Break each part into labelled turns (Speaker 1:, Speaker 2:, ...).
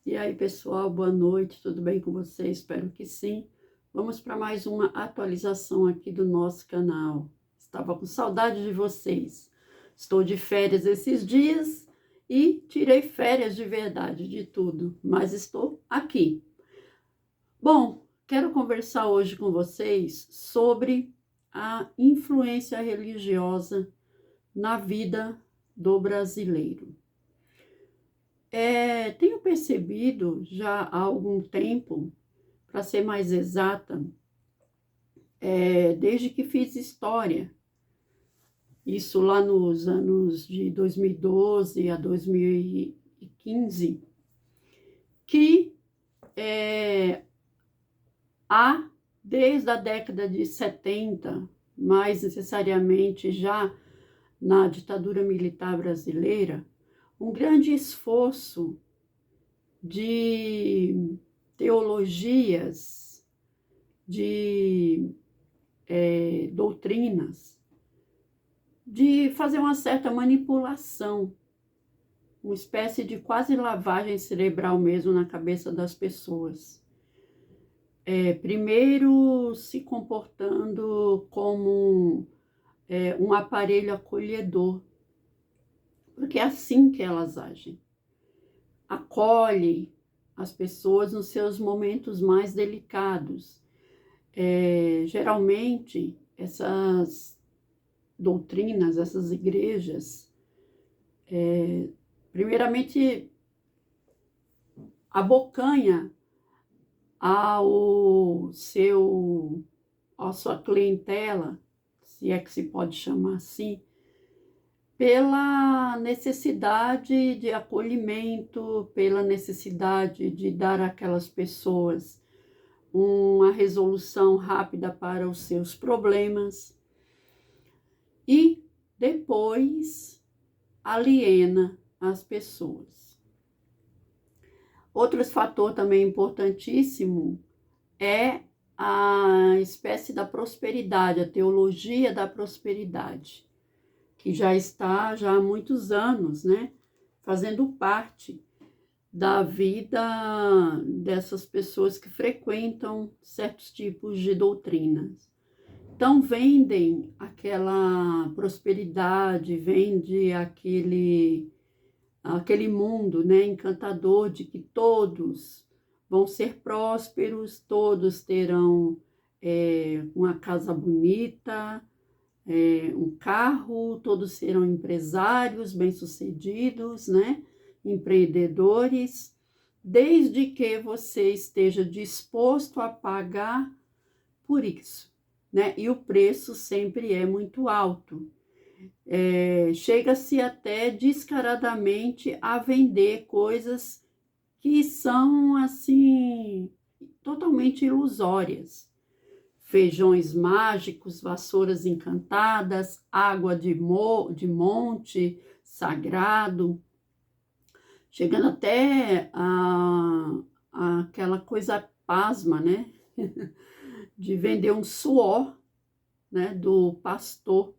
Speaker 1: E aí, pessoal, boa noite, tudo bem com vocês? Espero que sim. Vamos para mais uma atualização aqui do nosso canal. Estava com saudade de vocês. Estou de férias esses dias e tirei férias de verdade de tudo, mas estou aqui. Bom, quero conversar hoje com vocês sobre a influência religiosa na vida do brasileiro. Tenho percebido já há algum tempo, para ser mais exata, desde que fiz história, isso lá nos anos de 2012 a 2015, que há, desde a década de 70, mais necessariamente já na ditadura militar brasileira, um grande esforço de teologias, de doutrinas, de fazer uma certa manipulação, uma espécie de quase lavagem cerebral mesmo na cabeça das pessoas. Primeiro se comportando como um aparelho acolhedor, porque é assim que elas agem. Acolhe as pessoas nos seus momentos mais delicados. Geralmente, essas doutrinas, essas igrejas, primeiramente, abocanha à sua clientela, se é que se pode chamar assim, pela necessidade de acolhimento, pela necessidade de dar àquelas pessoas uma resolução rápida para os seus problemas e depois aliena as pessoas. Outro fator também importantíssimo é a espécie da prosperidade, a teologia da prosperidade, que já está há muitos anos, né, fazendo parte da vida dessas pessoas que frequentam certos tipos de doutrinas. Então, vendem aquela prosperidade, vende aquele mundo, né, encantador de que todos vão ser prósperos, todos terão uma casa bonita, um carro, todos serão empresários bem-sucedidos, né, empreendedores, desde que você esteja disposto a pagar por isso, né? E o preço sempre é muito alto. Chega-se até descaradamente a vender coisas que são, assim, totalmente ilusórias. Feijões mágicos, vassouras encantadas, água de monte sagrado, chegando até aquela coisa pasma, né? De vender um suor, né, do pastor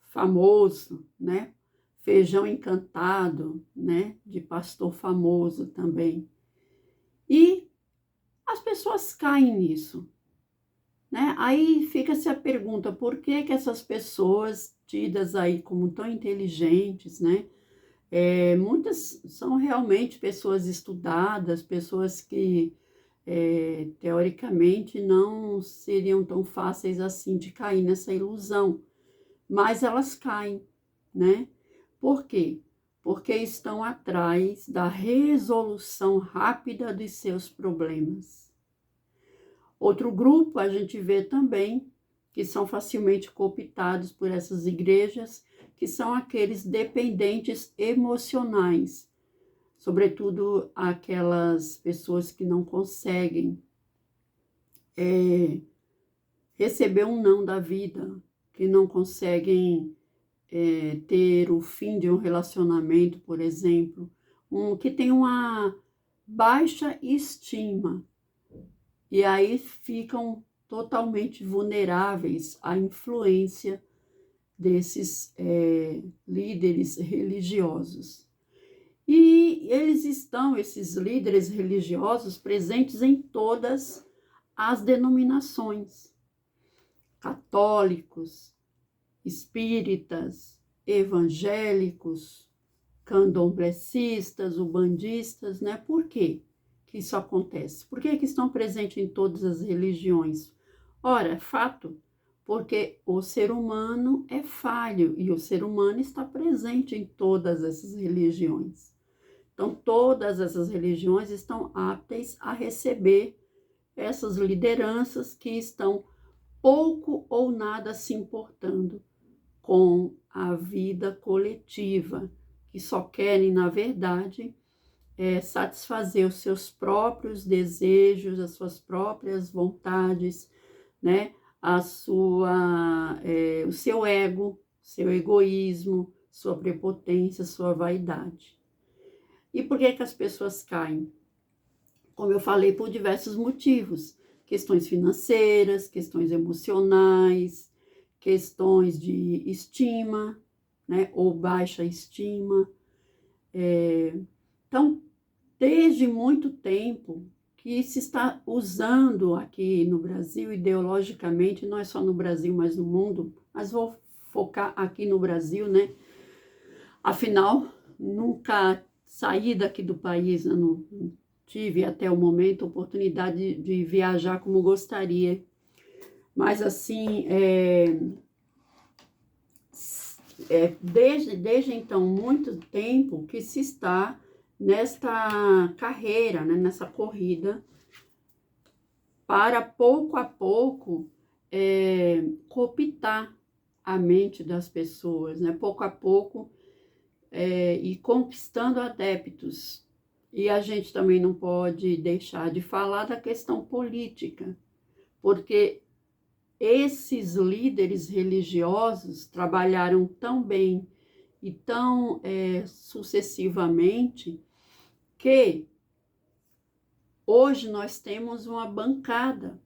Speaker 1: famoso, né? Feijão encantado, né, de pastor famoso também. E as pessoas caem nisso, né? Aí fica-se a pergunta, por que que essas pessoas tidas aí como tão inteligentes, né? Muitas são realmente pessoas estudadas, pessoas que teoricamente não seriam tão fáceis assim de cair nessa ilusão, mas elas caem, né? Por quê? Porque estão atrás da resolução rápida dos seus problemas. Outro grupo a gente vê também que são facilmente cooptados por essas igrejas, que são aqueles dependentes emocionais, sobretudo aquelas pessoas que não conseguem receber um não da vida, que não conseguem ter o fim de um relacionamento, por exemplo, que tem uma baixa estima, e aí ficam totalmente vulneráveis à influência desses líderes religiosos. E eles estão, esses líderes religiosos, presentes em todas as denominações, católicos, espíritas, evangélicos, candomblecistas, ubandistas, né? Por quê que isso acontece? Por que estão presentes em todas as religiões? Ora, é fato, porque o ser humano é falho e o ser humano está presente em todas essas religiões. Então, todas essas religiões estão aptas a receber essas lideranças que estão pouco ou nada se importando com a vida coletiva, que só querem, na verdade, satisfazer os seus próprios desejos, as suas próprias vontades, né? O seu ego, seu egoísmo, sua prepotência, sua vaidade. E por que as pessoas caem? Como eu falei, por diversos motivos. Questões financeiras, questões emocionais, questões de estima, né? Ou baixa estima. Então, desde muito tempo que se está usando aqui no Brasil, ideologicamente, não é só no Brasil, mas no mundo, mas vou focar aqui no Brasil, né? Afinal, nunca saí daqui do país, eu não tive até o momento oportunidade de viajar como gostaria. Mas assim, desde então, muito tempo que se está nesta carreira, né, nessa corrida, para pouco a pouco cooptar a mente das pessoas, né, pouco a pouco, e conquistando adeptos. E a gente também não pode deixar de falar da questão política, porque esses líderes religiosos trabalharam tão bem e tão sucessivamente que hoje nós temos uma bancada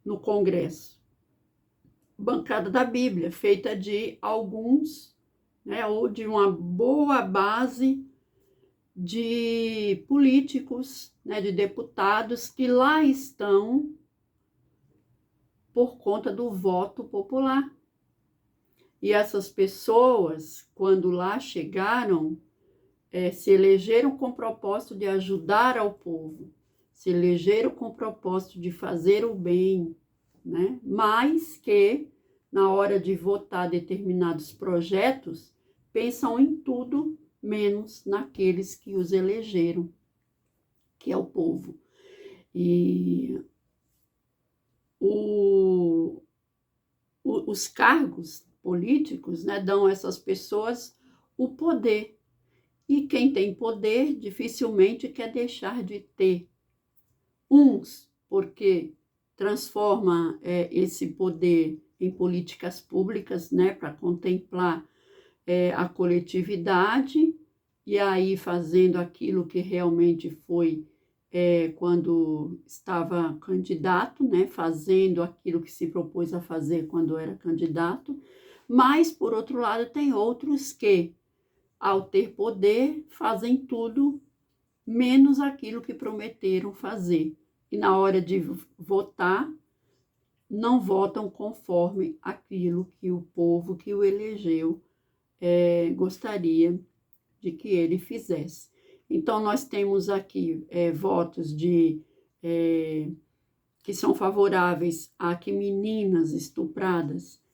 Speaker 1: no Congresso, bancada da Bíblia, feita de alguns, né, ou de uma boa base de políticos, né, de deputados que lá estão por conta do voto popular. E essas pessoas, quando lá chegaram, se elegeram com o propósito de ajudar ao povo, se elegeram com o propósito de fazer o bem, né? Mas que, na hora de votar determinados projetos, pensam em tudo menos naqueles que os elegeram, que é o povo. E os cargos políticos, né, dão a essas pessoas o poder. E quem tem poder dificilmente quer deixar de ter. Uns, porque transforma esse poder em políticas públicas, né, para contemplar a coletividade, e aí fazendo aquilo que realmente foi quando estava candidato, né, fazendo aquilo que se propôs a fazer quando era candidato, mas, por outro lado, tem outros que, ao ter poder, fazem tudo menos aquilo que prometeram fazer. E na hora de votar, não votam conforme aquilo que o povo que o elegeu gostaria de que ele fizesse. Então, nós temos aqui votos que são favoráveis a que meninas estupradas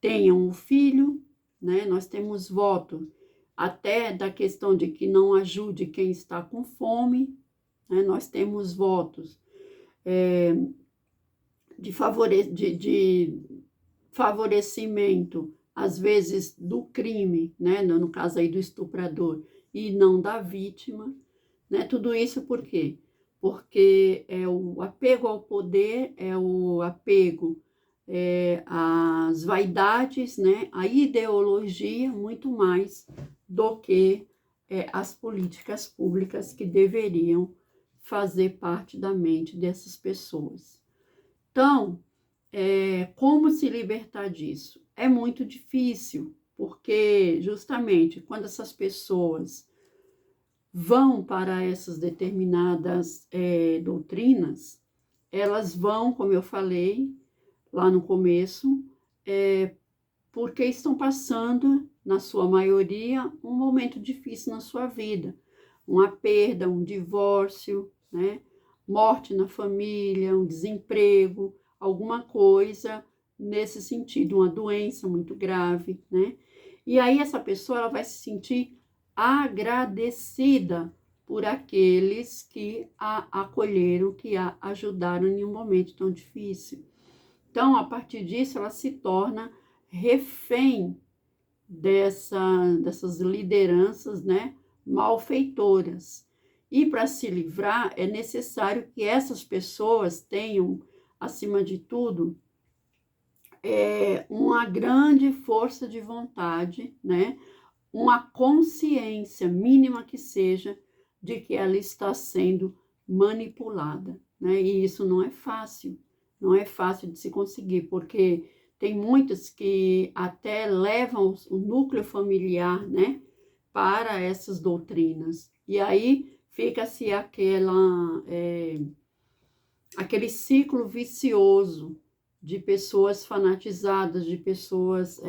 Speaker 1: tenham um filho, né? Nós temos voto até da questão de que não ajude quem está com fome, né? Nós temos votos de favorecimento, às vezes, do crime, né? No caso aí do estuprador, e não da vítima, né? Tudo isso por quê? Porque é o apego ao poder, é o apego às vaidades, né? A ideologia, muito mais do que as políticas públicas que deveriam fazer parte da mente dessas pessoas. Então, como se libertar disso? É muito difícil, porque justamente quando essas pessoas vão para essas determinadas doutrinas, elas vão, como eu falei lá no começo, porque estão passando, na sua maioria, um momento difícil na sua vida, uma perda, um divórcio, né? Morte na família, um desemprego, alguma coisa nesse sentido, uma doença muito grave, né? E aí essa pessoa ela vai se sentir agradecida por aqueles que a acolheram, que a ajudaram em um momento tão difícil. Então, a partir disso, ela se torna refém dessas lideranças, né, malfeitoras. E para se livrar, é necessário que essas pessoas tenham, acima de tudo, uma grande força de vontade, né, uma consciência mínima que seja de que ela está sendo manipulada, né? E isso não é fácil, não é fácil de se conseguir, porque tem muitas que até levam o núcleo familiar, né, para essas doutrinas. E aí fica-se aquele ciclo vicioso de pessoas fanatizadas, de pessoas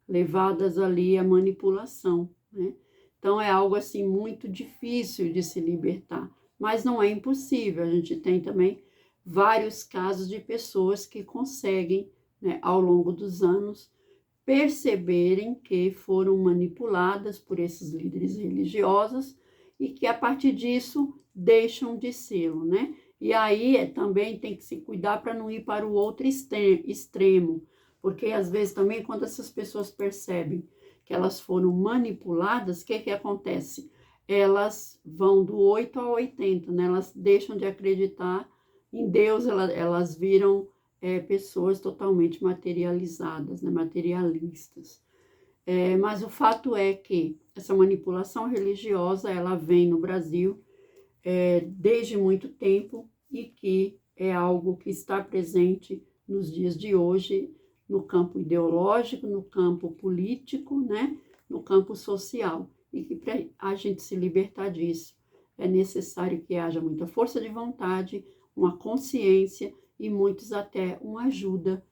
Speaker 1: levadas ali à manipulação, né? Então é algo assim muito difícil de se libertar, mas não é impossível. A gente tem também vários casos de pessoas que conseguem, né, ao longo dos anos, perceberem que foram manipuladas por esses líderes religiosos e que a partir disso deixam de ser, né? E aí também tem que se cuidar para não ir para o outro extremo, porque às vezes também quando essas pessoas percebem que elas foram manipuladas, o que acontece? Elas vão do 8 ao 80, né? Elas deixam de acreditar em Deus, elas viram pessoas totalmente materializadas, né? Materialistas. Mas o fato é que essa manipulação religiosa, ela vem no Brasil desde muito tempo e que é algo que está presente nos dias de hoje, no campo ideológico, no campo político, né? No campo social. E que para a gente se libertar disso, é necessário que haja muita força de vontade, uma consciência e muitos até uma ajuda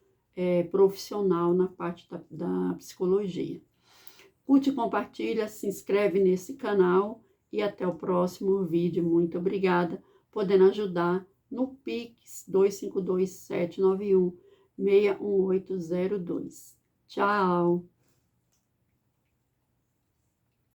Speaker 1: profissional na parte da psicologia. Curte, compartilha, se inscreve nesse canal e até o próximo vídeo. Muito obrigada, podendo ajudar no Pix 252-791-61802. Tchau!